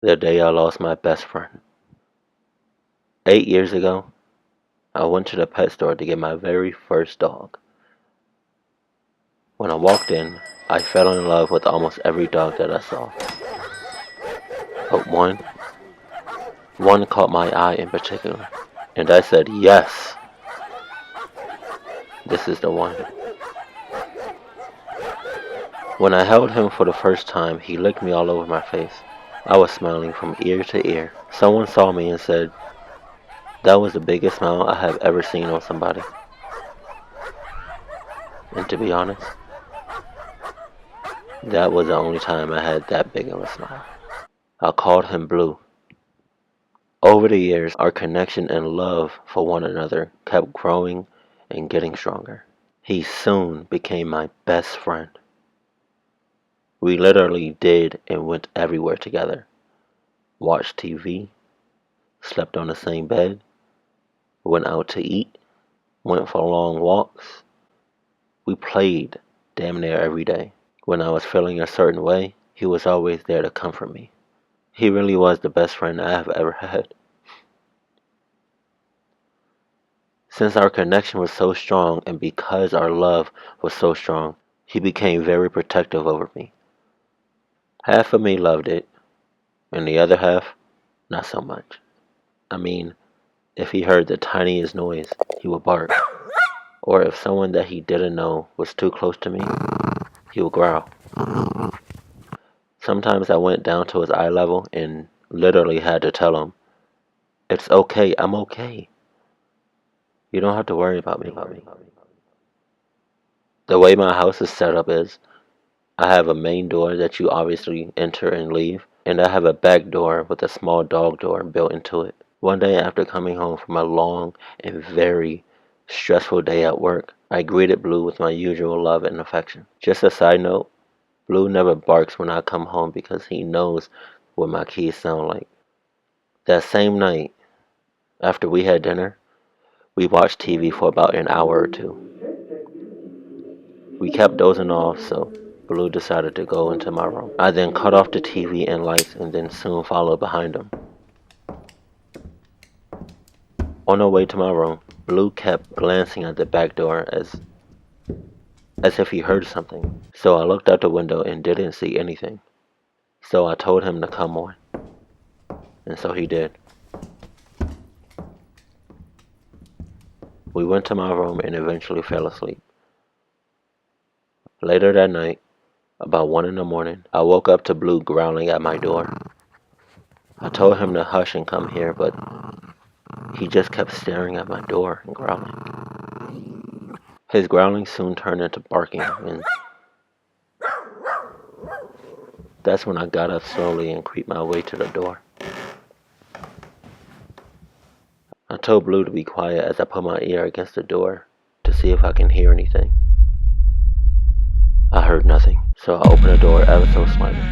The day I lost my best friend. 8 years ago, I went to the pet store to get my very first dog. When I walked in, I fell in love with almost every dog that I saw. But one caught my eye in particular. And I said, yes, this is the one. When I held him for the first time, he licked me all over my face. I was smiling from ear to ear. Someone saw me and said, that was the biggest smile I have ever seen on somebody. And to be honest, that was the only time I had that big of a smile. I called him Blue. Over the years, our connection and love for one another kept growing and getting stronger. He soon became my best friend. We literally did and went everywhere together. Watched TV, slept on the same bed, went out to eat, went for long walks. We played damn near every day. When I was feeling a certain way, he was always there to comfort me. He really was the best friend I have ever had. Since our connection was so strong and because our love was so strong, he became very protective over me. Half of me loved it, and the other half, not so much. I mean, if he heard the tiniest noise, he would bark. Or if someone that he didn't know was too close to me, he would growl. Sometimes I went down to his eye level and literally had to tell him, it's okay, I'm okay. You don't have to worry about me. The way my house is set up is, I have a main door that you obviously enter and leave, and I have a back door with a small dog door built into it. One day after coming home from a long and very stressful day at work, I greeted Blue with my usual love and affection. Just a side note, Blue never barks when I come home because he knows what my keys sound like. That same night, after we had dinner, we watched TV for about an hour or two. We kept dozing off, so Blue decided to go into my room. I then cut off the TV and lights and then soon followed behind him. On our way to my room, Blue kept glancing at the back door as if he heard something. So I looked out the window and didn't see anything. So I told him to come on. And so he did. We went to my room and eventually fell asleep. Later that night, about 1 in the morning, I woke up to Blue growling at my door. I told him to hush and come here, but he just kept staring at my door and growling. His growling soon turned into barking, and that's when I got up slowly and creeped my way to the door. I told Blue to be quiet as I put my ear against the door to see if I can hear anything. I heard nothing, so I opened the door ever so slightly.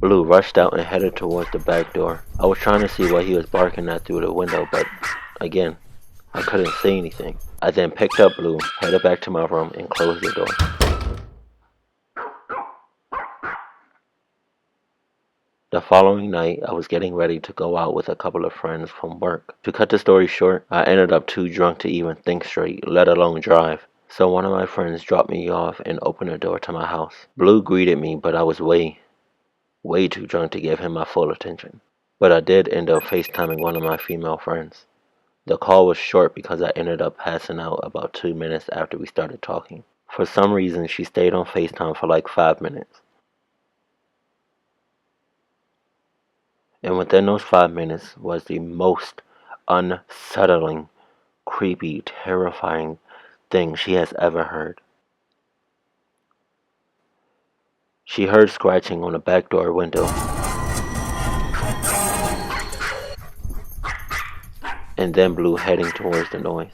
Blue rushed out and headed towards the back door. I was trying to see what he was barking at through the window, but again, I couldn't see anything. I then picked up Blue, headed back to my room, and closed the door. The following night, I was getting ready to go out with a couple of friends from work. To cut the story short, I ended up too drunk to even think straight, let alone drive. So one of my friends dropped me off and opened the door to my house. Blue greeted me, but I was way too drunk to give him my full attention. But I did end up FaceTiming one of my female friends. The call was short because I ended up passing out about 2 minutes after we started talking. For some reason, she stayed on FaceTime for like 5 minutes. And within those 5 minutes was the most unsettling, creepy, terrifying thing she has ever heard. She heard scratching on the back door window, and then Blue heading towards the noise.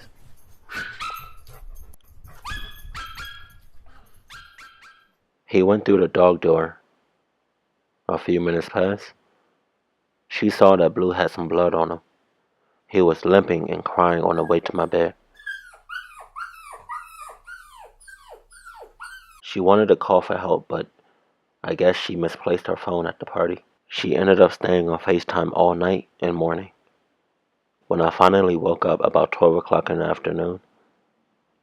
He went through the dog door. A few minutes passed. She saw that Blue had some blood on him. He was limping and crying on the way to my bed. She wanted to call for help, but I guess she misplaced her phone at the party. She ended up staying on FaceTime all night and morning. When I finally woke up about 12 o'clock in the afternoon,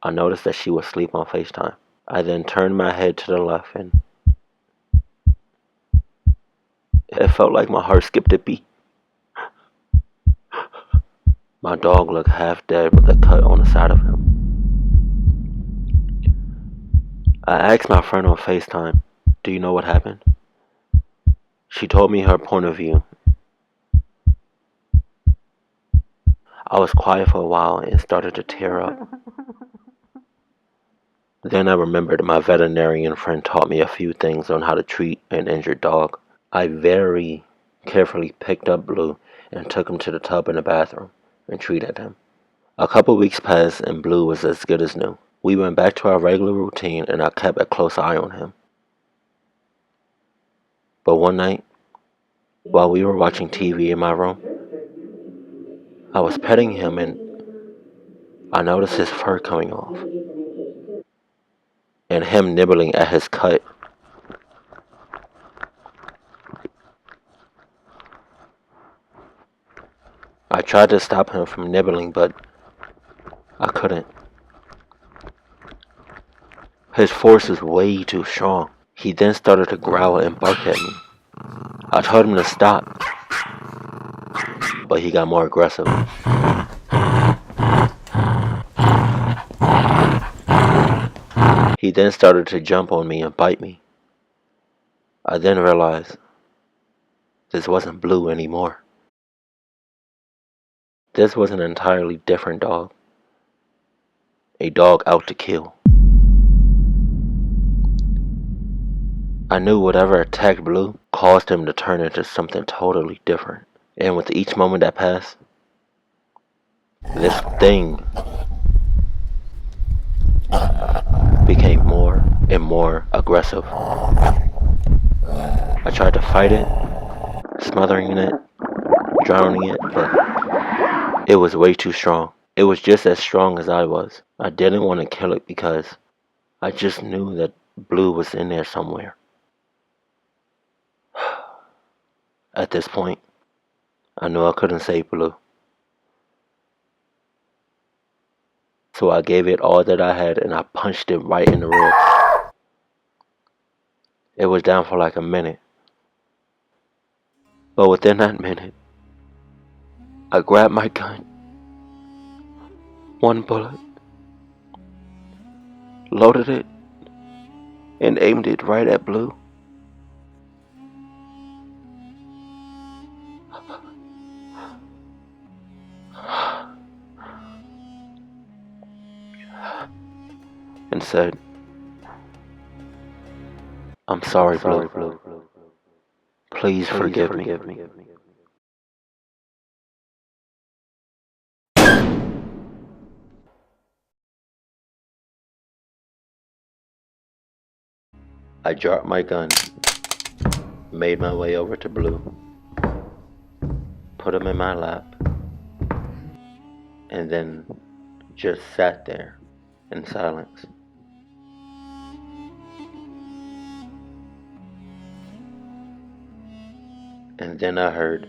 I noticed that she was asleep on FaceTime. I then turned my head to the left and it felt like my heart skipped a beat. My dog looked half dead with a cut on the side of him. I asked my friend on FaceTime, "Do you know what happened?" She told me her point of view. I was quiet for a while and started to tear up. Then I remembered my veterinarian friend taught me a few things on how to treat an injured dog. I very carefully picked up Blue and took him to the tub in the bathroom and treated him. A couple weeks passed and Blue was as good as new. We went back to our regular routine and I kept a close eye on him. But one night, while we were watching TV in my room, I was petting him and I noticed his fur coming off and him nibbling at his cut. I tried to stop him from nibbling, but I couldn't. His force is way too strong. He then started to growl and bark at me. I told him to stop, but he got more aggressive. He then started to jump on me and bite me. I then realized this wasn't Blue anymore. This was an entirely different dog. A dog out to kill. I knew whatever attacked Blue caused him to turn into something totally different. And with each moment that passed, this thing became more and more aggressive. I tried to fight it, smothering it, drowning it, but it was way too strong. It was just as strong as I was. I didn't want to kill it because I just knew that Blue was in there somewhere. At this point, I knew I couldn't save Blue. So I gave it all that I had and I punched it right in the ribs. It was down for like a minute. But within that minute, I grabbed my gun, one bullet, loaded it, and aimed it right at Blue. And said, "I'm sorry, Blue. Please forgive me." I dropped my gun, made my way over to Blue, put him in my lap, and then just sat there in silence. And then I heard